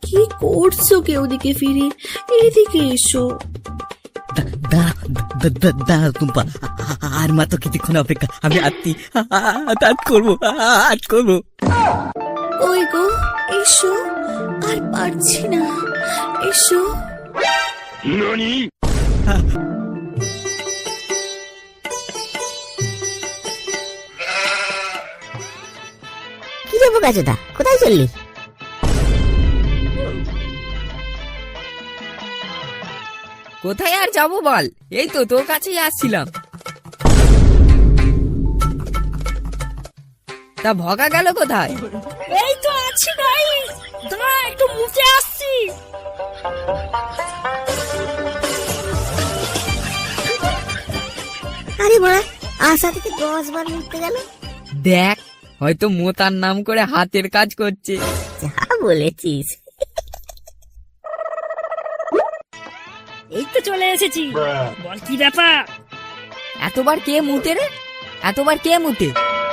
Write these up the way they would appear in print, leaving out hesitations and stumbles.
কি করছো কেউ দিকে ফিরে? এদিকে এসো। দাঁড়াও টুম্পা, আর মাত্র কিছুক্ষণ অপেক্ষা, আমি আজ করবো। ওই গো, এসো, আর পারছি না, এসো। কি রে বোকাচোদা, কোথায় চললি? কোথায় আর যাবো বল, এই তো তোর কাছেই আসছিলাম। তা ভগা গেল কোথায়? এই তো আছি ভাই, দাঁড়া একটু মুখে আসছি। আরে বড়া, আশা থেকে 10 বার মুততে গেল। দেখ, হয়তো মোতার নাম করে হাতের কাজ করছে। যা বলেছিস। এই তো চলে এসেছি, বল কি ব্যাপার? এতবার কে মুতে রে, এতবার কে মুতে?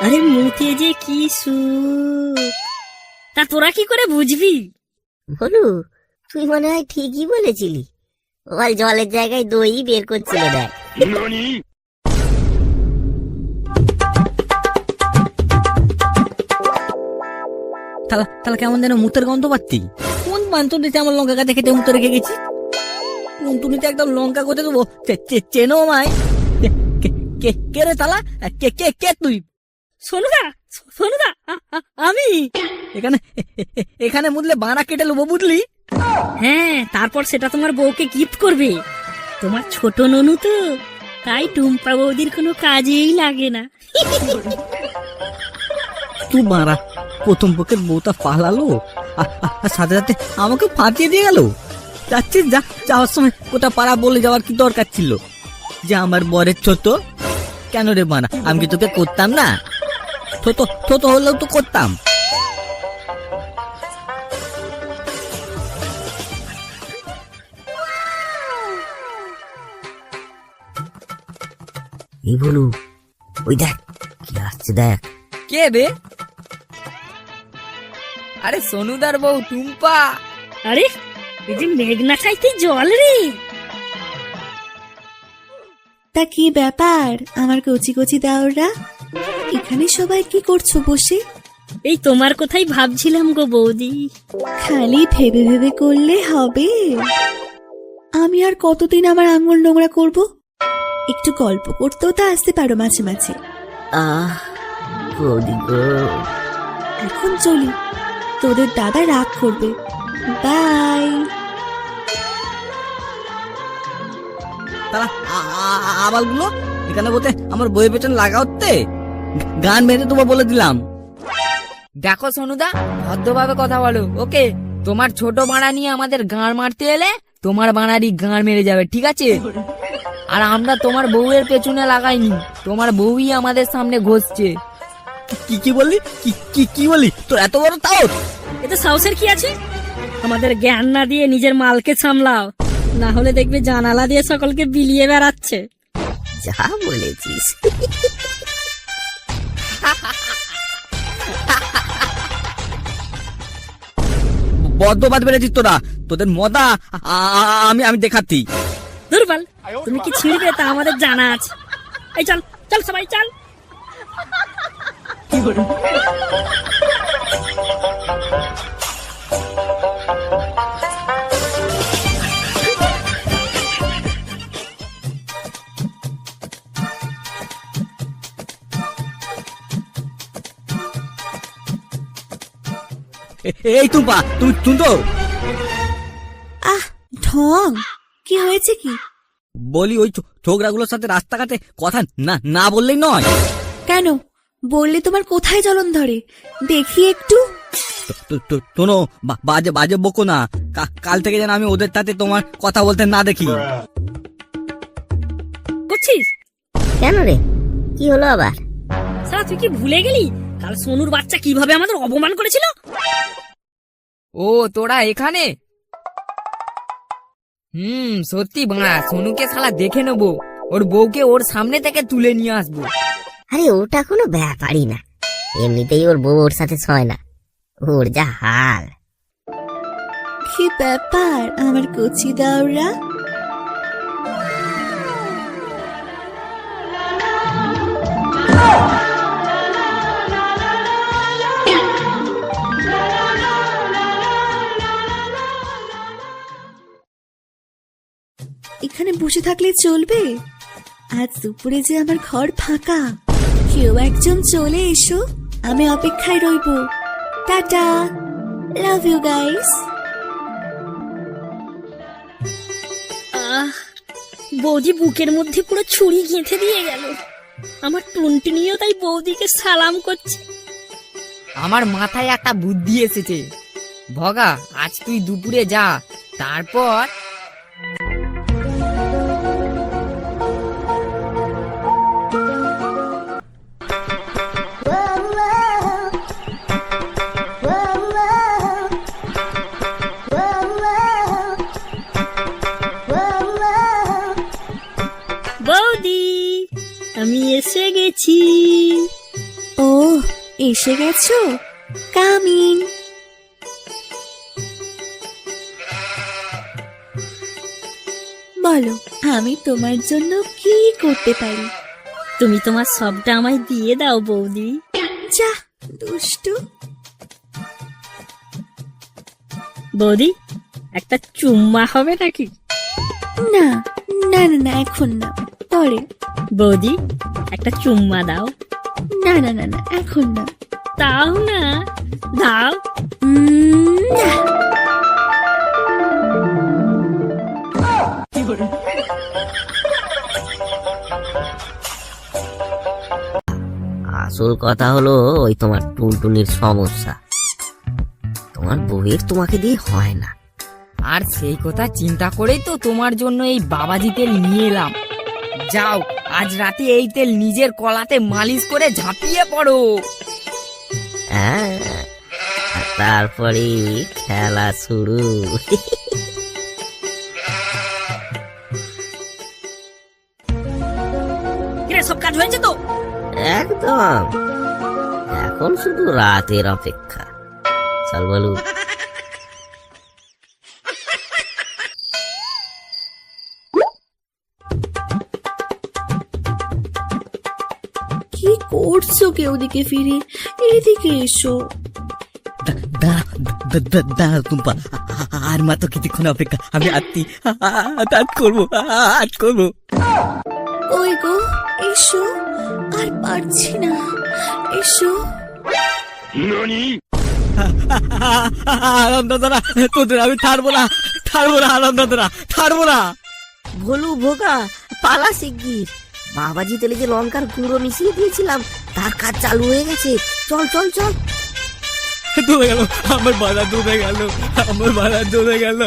আরে মুখে যে কি সুখ, তা তোরা কি করে বুঝবি? বলু, তুই মনে হয় ঠিকই বলেছিলি। বল জলের জায়গায় দই বের করছিল দেখ। তাহলে কেমন যেন মুতের গন্ধ পাচ্ছি। কোন পান্তনিতে আমার লঙ্কা গাছে খেতে মুতে রেখে গেছি? পান্তনিতে একদম লঙ্কা কোথায় দেবো? চেনো আমায়? কে রে তালা? কে তুই? সোনুদা, সোনুদা, আমি। এখানে মুদলে বানা কেটে নেবো, বুঝলি? হ্যাঁ, তারপর সেটা তোমার বউকে গিফট করবে। তোমার ছোট ননু তো, তাই টুম্পা বৌদির কোনো কাজেই লাগে না। তুই বাড়া, প্রথম পক্ষের বউটা পালালো, আর সাথে সাথে আমাকে ফাঁকিয়ে দিয়ে গেল। যাচ্ছিস যা, যাওয়ার সময় কোথা পাড়া বলে যাওয়ার কি দরকার ছিল? যে আমার বরের ছোট। কেন রে বানা, আমি কি তোকে করতাম না? ছোট হলেও তো করতাম। এই বলু, ওই দেখ কি আসছে, দেখ। কে বে? আরে সোনুদার বউ টুম্পা। আরে এই যে মেঘনা খাইতে জল রে। তা কি ব্যাপার আমার কচি কচি দাওরা? এখানে সবাই কি করছো বসে? এই তোমার কথাই ভাবছিলাম গো বৌদি। খালি ভেবে ভেবে করলে হবে? আমি আর কতদিন আমার আঙুল নোংরা করব? একটু গল্প করতেও তো আসতে পারো মাঝে মাঝে। বৌদি গো, এখন চলি, তোদের দাদা রাগ করবে। বাই। তারা আবালগুলো এখানে বলতে আমার বইয়ের পেছন লাগা হচ্ছে, গান মেরে দেবো বলে দিলাম। দেখো সোনুদা, ভদ্রভাবে কথা বলো, ওকে? তোমার ছোট বাড়া নিয়ে আমাদের গাঁড় মারতে এলে তোমার বাড়ারই গাঁড় মেরে যাবে, ঠিক আছে? আর আমরা তোমার বউয়ের পেছনে লাগাইনি, তোমার বউই আমাদের সামনে ঘষছে। কি বললি? কি বলি? তোর এত বড় তাও? এতে সাহসের কি আছে? আমাদের জ্ঞান না দিয়ে নিজের মালকে সামলাও, না হলে দেখবে জানালা দিয়ে সকলকে বিলিয়ে বেড়াচ্ছে। যা বলেছিস। বদ্ধবাদ বেড়েছিস তোরা, তোদের মদা আমি দেখাচ্ছি। দুর্বল, তুমি কি ছিড়বে তা আমাদের জানা আছে। এই চল চল সবাই চল। এই টুম্পা, তুমি শুনতো? আহ ঢং, কি হয়েছে কি? বলি ওই ছোকরাগুলোর সাথে রাস্তাঘাটে কথা না বললেই নয়। কেন? বললে তোমার কোথায় জ্বলন ধরে দেখি একটু। শোনো, বাজে বকো না, কাল থেকে যেন আমি ওদের সাথে তোমার কথা বলতে না দেখি। বুঝছিস? কেন রে, কি হলো আবার? সারা তুই কি ভুলে গেলি কাল সোনুর বাচ্চা কিভাবে আমাদের অপমান করেছিল? ও তোরা এখানে? সত্যি বাড়া, সোনুকে শালা দেখে নেবো, ওর বউকে ওর সামনে থেকে তুলে নিয়ে আসবো। আরে ওটা কোনো ব্যাপারই না, এমনিতেই ওর বউ ওর সাথে ছয় না, ওর যা হাল। কি ব্যাপার আমার কচি দাওরা? এখানে বসে থাকলে চলবে? আজ দুপুরে যে আমার ঘর ফাঁকা, কেউ একজন চলে এসো, আমি অপেক্ষায় রইব। Tata, love you guys. বৌদি বুকের মধ্যে পুরো ছুরি গেঁথে দিয়ে গেল। আমার টুনটুনিও তাই বৌদিকে সালাম করছে। আমার মাথায় একটা বুদ্ধি এসেছে। ভগা, আজ তুই দুপুরে যা, তারপর বৌদি, আমি এসে গেছি। ও, এসে গেছো? কামিন। বলো, আমি তোমার জন্য কি করতে পারি? তুমি তোমার সবটা আমায় দিয়ে দাও বৌদি। যা দুষ্টু। বৌদি, একটা চুম্মা হবে নাকি? না না না না, এখন না, পরে। বৌদি, একটা চুম্মা দাও। না না না না, এখন না। দাও না, দাও। না। আসল কথা হলো ওই তোমার টুনটুনির সমস্যা, তোমার বউয়ের তোমাকে দিয়ে হয় না। আর সেই কথা চিন্তা করেই তো তোমার জন্য এই বাবাজি তেল নিয়ে এলাম। যাও, আজ রাতে এই তেল নিজের কলাতে মালিশ করে ঝাঁপিয়ে পড়ো। হ্যাঁ, আর তারপরে খেলা শুরু। কিরে, সব কাজ হয়েছে তো? একদম, এখন শুধু রাতের অপেক্ষা। চল বলু। কি করছো? কেউ দিকে ফিরে, এদিকে এসো। দাঁড়াও টুম্পা, আর মাত্র কিছুক্ষণ অপেক্ষা, আমি আজ করবো। ওই গো, এসো, আর পারছি না, এসো। আনন্দরা, তোদের আমি ছাড়বো না, আনন্দরা, ছাড়বো না। ভোলু ভোগা, পালা শিগগির। বাবাজি তেলে যে লঙ্কার গুঁড়ো মিশিয়ে দিয়েছিলাম, তার কাজ চালু হয়ে গেছে। চল চল চল। ডুবে গেল আমার বাধা, ডুবে গেল।